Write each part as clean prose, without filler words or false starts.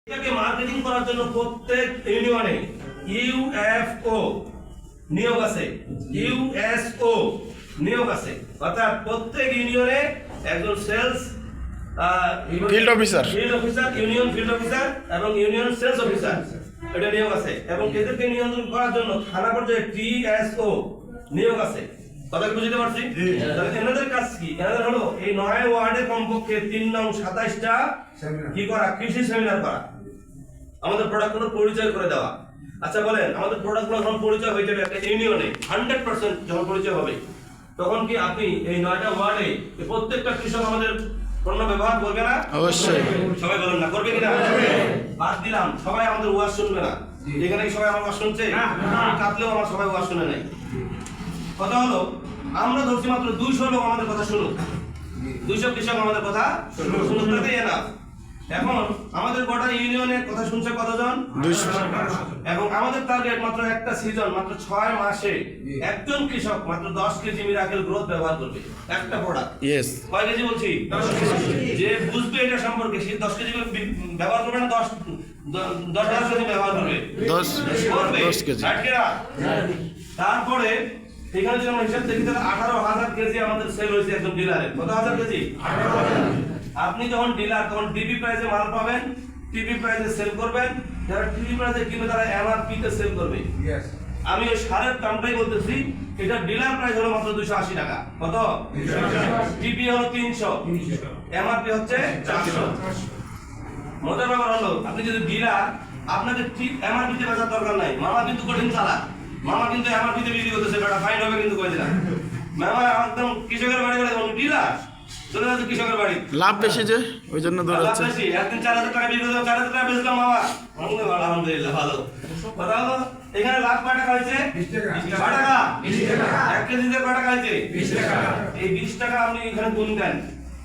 এটাকে মার্কেটিং করার জন্য প্রত্যেক ইউনিয়নে ইউএফও নিয়োগ আছে, ইউএসও নিয়োগ আছে, অর্থাৎ প্রত্যেক ইউনিয়নে একজন sales field officer, union field officer এবং ইউনিয়ন সেলস অফিসার এটা নিয়োগ আছে এবং এদেরকে নিয়ন্ত্রণ করার জন্য থানা পর্যায়ে টিএসও নিয়োগ আছে। কথা কি বুঝতে পারছি? তাহলে এনাদের কাজ কি? এনাদের হলো এই 9 ওয়ার্ডে কমপক্ষে 3 নং 27টা কি করা, কৃষি সেমিনার করা, আমাদের প্রোডাক্টগুলোর পরিচয় করে দেওয়া। আচ্ছা বলেন, আমাদের প্রোডাক্টগুলো যখন পরিচয় হয়ে যাবে একটা ইউনিয়নে 100% যখন পরিচয় হবে, তখন কি আপনি এই 9টা ওয়ার্ডে প্রত্যেকটা কৃষক আমাদের পণ্য ব্যবহার করবে না? অবশ্যই। সবাই বলেন না, করবে কিনা? বাদ দিলাম, সবাই আমাদের ওয়াজ শুনবে না। এখানে কি সবাই আমার ওয়াজ শুনছে? কাঁদলেও আমার সবাই ওয়াজ শুনে নাই। কথা হলো, আমরা ধরছি মাত্র 200 লোক আমাদের কথা শুনুক, 200 কৃষক আমাদের কথা শুনুক, তাতেই এনাফ। এখন আমাদের গোটা ইউনিয়নের কথা শুনছে কতজন? 200। এবং আমাদের টার্গেট মাত্র একটা সিজন, মাত্র 6 মাসে একজন কৃষক মাত্র 10 কেজি মিরাকেল গ্রোথ ব্যবহার করবে একটা প্রোডাক্ট। ইয়েস। কয় কেজি বলছি? 10 কেজি। যে বুঝবে এটা সম্পর্কে সে 10 কেজি ব্যবহার করবে না, 10 কেজি ব্যবহার করবে, 10 কেজি। তারপরে এখানে যদি আমরা হিসাব দেখি তাহলে 18,000 কেজি আমাদের সেল হয়েছে একজন ডিলারে। কত হাজার কেজি? 18,000। আপনি যখন ডিলার তখন ডিবি প্রাইসে মাল পাবেন, টিবি প্রাইসে সেল করবেন, যারা টিবি প্রাইসে কিনবে তারা এমআরপি তে সেল করবে। আমি ওই সারের দামটাই বলতেছি, এটা ডিলার প্রাইস হলো মাত্র 280 টাকা। কত? টিবি হলো 300, এমআরপি হচ্ছে 400। মজার ব্যাপার হলো, আপনি যদি ডিলার, আপনাদের ঠিক এমআরপি তে বেচার দরকার নাই। মামা কিন্তু কঠিন চালাক, মামা কিন্তু এমআরপি তে বিক্রি করতেছে, বেটা ফাইন হবে কিন্তু কই দিলাম। মামা একদম কৃষকের বাড়ি করে ডিলার চলে যাচ্ছে কৃষকের বাড়ি, লাভ বেশি যে ওই জন্য দৌড়াচ্ছে। একদিন 4,000 টাকা বিক্রি করলাম, 4,000 টাকা বেচলাম মামা, আলহামদুলিল্লাহ ভালো। কথা হলো, এখানে লাভ কয় টাকা হয়েছে? 20 টাকা। 1 কেজিতে কয় টাকা হয়েছে? 20 টাকা। এই 20 টাকা আপনি এখানে গুণ দেন,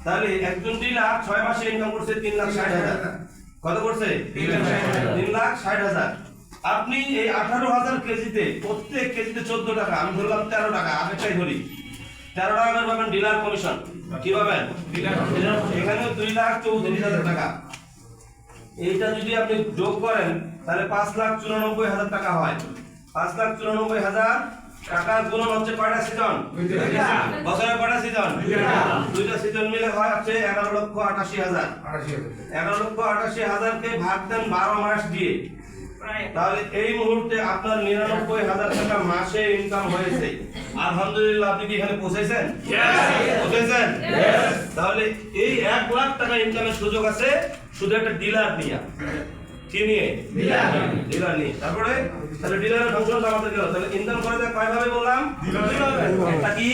তাহলে একজন ডিলার 6 মাসে ইনকাম করছে 3,60,000। কত করছে? 3,60,000। আপনি এই 18,000 কেজিতে প্রত্যেক কেজিতে 14 টাকা, আমি ধরলাম 13 টাকা, আগেরটাই ধরি 13 টাকা করে পাবেন ডিলার কমিশন। কি পাবেন? এখানে 2,34,000 টাকা। এইটা যদি আপনি যোগ করেন তাহলে 5,94,000 টাকা হয়। 5,94,000 টাকা গুণন হচ্ছে কয়টা সিজন? বছরে কয়টা সিজন? দুইটা সিজন মিলে হয় হচ্ছে 11,88,000। 11,88,000 কে ভাগ দেন 12 মাস দিয়ে, তাহলে এই মুহূর্তে আপনার 99,000 টাকা মাসে ইনকাম হয়েছে। আলহামদুলিল্লাহ। আপনি কি এখানে পৌঁছেছেন? পৌঁছেছেন? তাহলে এই 1 লাখ টাকা ইনকামের সুযোগ আছে শুধু একটা ডিলার নিয়ে। কি নিয়ে? ডিলার নিয়ে। তারপরে তাহলে ডিলারের ফাংশনটা আমাদের গেল, তাহলে ইনকাম করে কয় ভাবে বললাম? একটা কি